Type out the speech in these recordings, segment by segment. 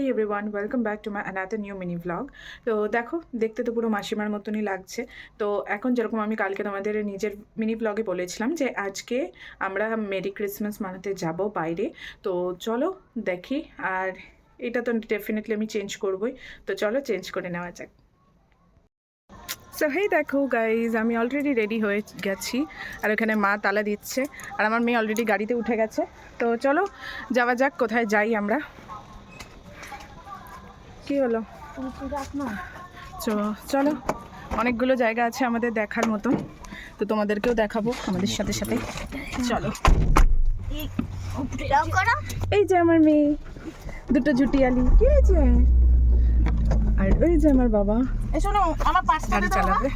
Hey everyone, welcome back to my another new mini vlog. তো দেখো দেখতে তো পুরো মাসিমার মতনই লাগছে। তো এখন যেরকম আমি কালকে তোমাদের নিজের মিনি ব্লগে বলেছিলাম যে আজকে আমরা মেরি ক্রিসমাস মানাতে যাব বাইরে। তো চলো দেখি। আর এটা তো ডেফিনেটলি আমি চেঞ্জ করবই। তো চলো চেঞ্জ করে নেওয়া যাক। সো হেই দেখো গাইজ, আমি অলরেডি রেডি হয়ে গেছি আর ওখানে মা তালা দিচ্ছে আর আমার মেয়ে অলরেডি গাড়িতে উঠে গেছে। তো চলো যাওয়া যাক, কোথায় যাই আমরা। কি হলো? চলো, অনেকগুলো জায়গা আছে আমাদের দেখার মতো, তো তোমাদেরকেও দেখাবো আমাদের সাথে সাথে। চলো। এই যে আমার মেয়ে, দুটো জুটিয়ালি, কি হয়েছে? আর ওই যে আমার বাবা গাড়ি চালাবে,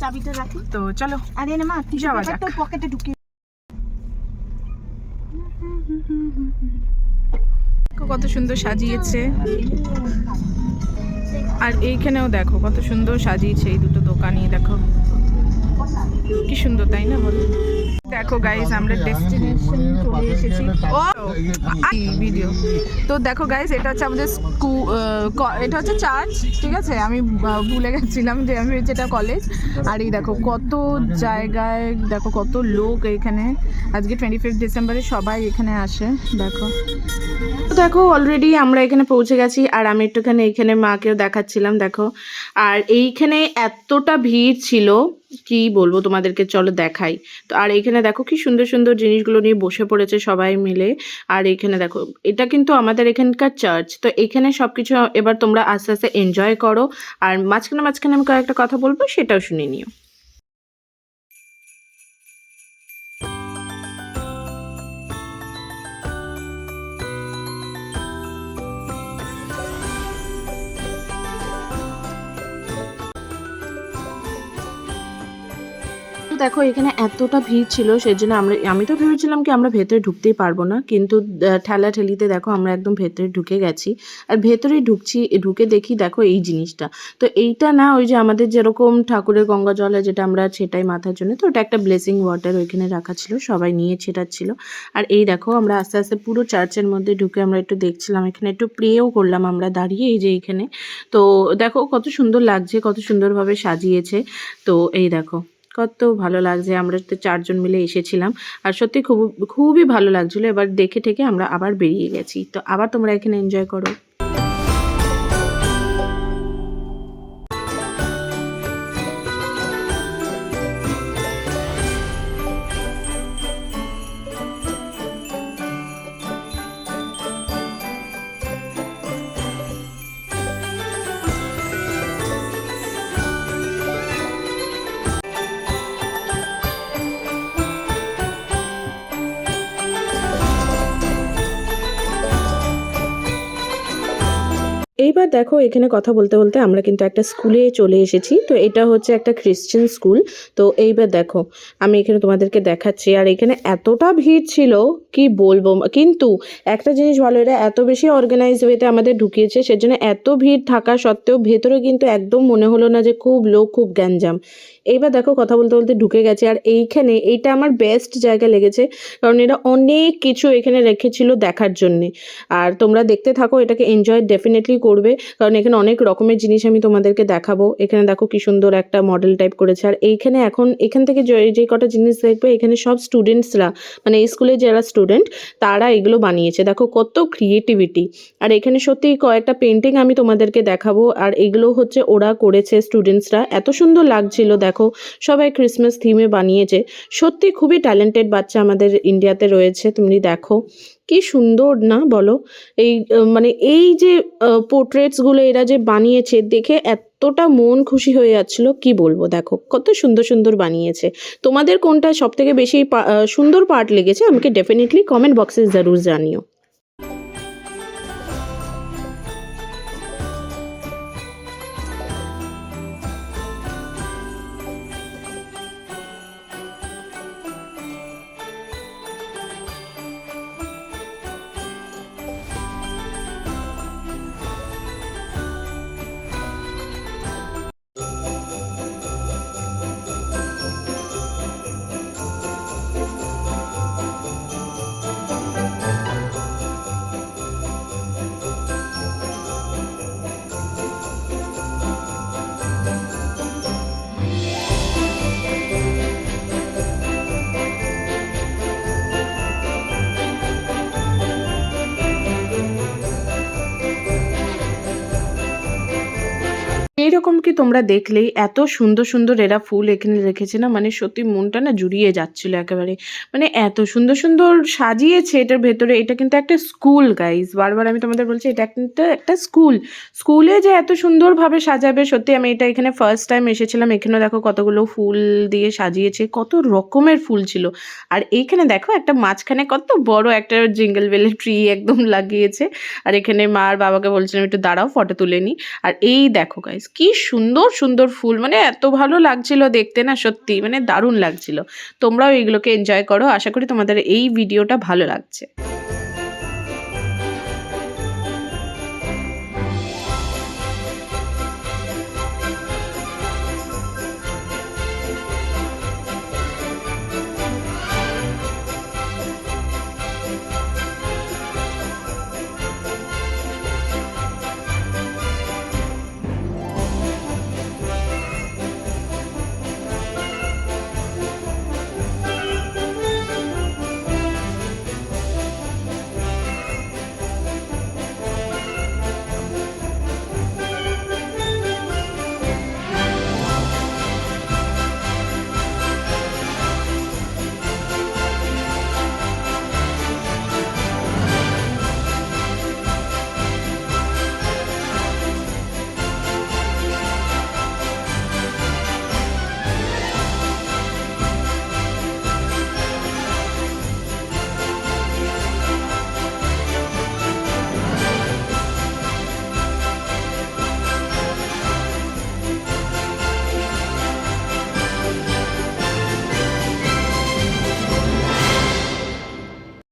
চাবিটা রাখি। তো চলো আরে না মা, যাওয়া যাক। পকেটে ঢুকিয়ে কত সুন্দর সাজিয়েছে। আর এইখানেও দেখো কত সুন্দর সাজিয়েছে এই দুটো দোকানই। দেখো কি সুন্দর, তাই না বলো? দেখো গাইজ, আমরা ডেস্টিনেশন চলে এসেছি। ও ভিডিও তো দেখো গাইজ, এটা হচ্ছে আমাদের এটা হচ্ছে চার্চ, ঠিক আছে? আমি ভুলে গেছিলাম যে আমি যেটা কলেজ। আর এই দেখো কত জায়গায়, দেখো কত লোক এখানে। আজকে 25 ডিসেম্বরে সবাই এখানে আসে। দেখো তো দেখো অলরেডি আমরা এখানে পৌঁছে গেছি আর আমি একটুখানি এইখানে মাকেও দেখাচ্ছিলাম। দেখো আর এইখানে এতটা ভিড় ছিল কি বলবো তোমাদেরকে, চলো দেখাই। তো আর এইখানে দেখো কি সুন্দর সুন্দর জিনিসগুলো নিয়ে বসে পড়েছে সবাই মিলে। আর এইখানে দেখো এটা কিন্তু আমাদের এখানকার চার্চ। তো এখানে সবকিছু এবার তোমরা আস্তে আস্তে এনজয় করো। আর মাঝখানে মাঝখানে আমি কয়েকটা কথা বলবো, সেটাও শুনে নিও। তো দেখো এখানে এতটা ভিড় ছিল, সেজন্য আমি তো ভেবেছিলাম কি আমরা ভেতরে ঢুকতেই পারবো না, কিন্তু ঠেলাঠেলিতে দেখো আমরা একদম ভেতরে ঢুকে গেছি। আর ভেতরে ঢুকে দেখি দেখো এই জিনিসটা। তো এইটা না, ওই যে আমাদের যেরকম ঠাকুরের গঙ্গা জল হয় যেটা আমরা ছেটাই মাথার জন্য, তো ওটা একটা ব্লেসিং ওয়াটার ওইখানে রাখা ছিল, সবাই নিয়ে ছেটাচ্ছিল। আর এই দেখো আমরা আস্তে আস্তে পুরো চার্চের মধ্যে ঢুকে আমরা একটু দেখছিলাম, এখানে একটু প্রেও করলাম আমরা দাঁড়িয়ে, এই যে এইখানে। তো দেখো কত সুন্দর লাগছে, কত সুন্দরভাবে সাজিয়েছে। তো এই দেখো কত ভালো লাগছে, আমরা তো 4 জন মিলে এসেছিলাম আর সত্যি খুবই ভালো লাগছিলো। এবার দেখে ঠেকে আমরা আবার বেরিয়ে গেছি। তো আবার তোমরা এখানে এনজয় করো। এইবার দেখো এখানে কথা বলতে বলতে আমরা কিন্তু একটা স্কুলে চলে এসেছি। তো এটা হচ্ছে একটা খ্রিশ্চান স্কুল। তো এইবার দেখো আমি এখানে তোমাদেরকে দেখাচ্ছি। আর এখানে এতটা ভিড় ছিল কি বলবো, কিন্তু একটা জিনিস ভালো, এরা এত বেশি অর্গানাইজ ওয়েতে আমাদের ঢুকিয়েছে, সেজন্য এত ভিড় থাকা সত্ত্বেও ভেতরে কিন্তু একদম মনে হলো না যে খুব লোক, খুব গ্যাঞ্জাম। এইবার দেখো কথা বলতে বলতে ঢুকে গেছে। আর এইটা আমার বেস্ট জায়গা লেগেছে, কারণ এরা অনেক কিছু এখানে রেখেছিল দেখার জন্যে। আর তোমরা দেখতে থাকো, এটাকে এনজয় ডেফিনেটলি করবে, কারণ এখানে অনেক রকমের জিনিস আমি তোমাদেরকে দেখাবো। এখানে দেখো কি সুন্দর একটা মডেল টাইপ করেছে। আর এইখানে এখান থেকে যে কটা জিনিস দেখবে, এখানে সব স্টুডেন্টসরা, মানে এই স্কুলে যারা স্টুডেন্ট তারা এগুলো বানিয়েছে। দেখো কত ক্রিয়েটিভিটি। আর এখানে সত্যি কয়েকটা পেন্টিং আমি তোমাদেরকে দেখাবো, আর এগুলো হচ্ছে ওরা করেছে স্টুডেন্টসরা, এত সুন্দর লাগছিল। দেখো সবাই ক্রিসমাস থিমে বানিয়েছে। সত্যি খুবই ট্যালেন্টেড বাচ্চা আমাদের ইন্ডিয়াতে রয়েছে, তুমি দেখো কি সুন্দর না বলো। মানে এই যে পোর্ট্রেটসগুলো এরা যে বানিয়েছে, দেখে এতটা মন খুশি হয়ে যাচ্ছিল কি বলবো। দেখো কত সুন্দর সুন্দর বানিয়েছে। তোমাদের কোনটা সব থেকে বেশি সুন্দর পার্ট লেগেছে আমাকে ডেফিনেটলি কমেন্ট বক্সে জরুর জানিও। এরকম কি তোমরা দেখলেই এত সুন্দর সুন্দর এরা ফুল এখানে রেখেছে না, মানে সত্যি মনটা না জুড়িয়ে যাচ্ছিল একেবারে। মানে এত সুন্দর সুন্দর সাজিয়েছে এটার ভেতরে। এটা কিন্তু একটা স্কুল গাইজ, বারবার আমি তোমাদের বলছি এটা কিন্তু একটা স্কুল। স্কুলে যে এত সুন্দরভাবে সাজাবে, সত্যি আমি এটা এখানে ফার্স্ট টাইম এসেছিলাম। এখানেও দেখো কতগুলো ফুল দিয়ে সাজিয়েছে, কত রকমের ফুল ছিল। আর এইখানে দেখো একটা মাঝখানে কত বড় একটা জিঙ্গল বেলের ট্রি একদম লাগিয়েছে। আর এখানে মা আর বাবাকে বলছিলাম একটু দাঁড়াও ফটো তুলে নিই। আর এই দেখো গাইস কি সুন্দর সুন্দর ফুল, মানে এত ভালো লাগছিল দেখতে না, সত্যি মানে দারুণ লাগছিল। তোমরাও এইগুলোকে এনজয় করো, আশা করি তোমাদের এই ভিডিওটা ভালো লাগছে।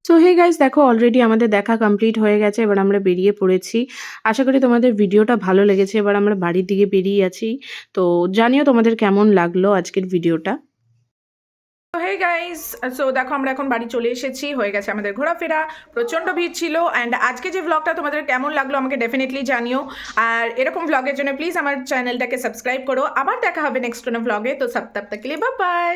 সো হে গাইস, দেখো অলরেডি আমাদের দেখা কমপ্লিট হয়ে গেছে। এবার আমরা বেরিয়ে পড়েছি। আশা করি তোমাদের ভিডিওটা ভালো লেগেছে। এবার আমরা বাড়ির দিকে বেরিয়ে আছি। তো জানিও তোমাদের কেমন লাগলো আজকের ভিডিওটা। হে গাইস, সো দেখো আমরা এখন বাড়ি চলে এসেছি, হয়ে গেছে আমাদের ঘোরাফেরা, প্রচণ্ড ভিড় ছিল। অ্যান্ড আজকে যে ব্লগটা তোমাদের কেমন লাগলো আমাকে ডেফিনেটলি জানিও। আর এরকম ব্লগের জন্য প্লিজ আমার চ্যানেলটাকে সাবস্ক্রাইব করো। আবার দেখা হবে নেক্সট কোনো ব্লগে। তো সব তব তক কে লিয়ে বাই বাই।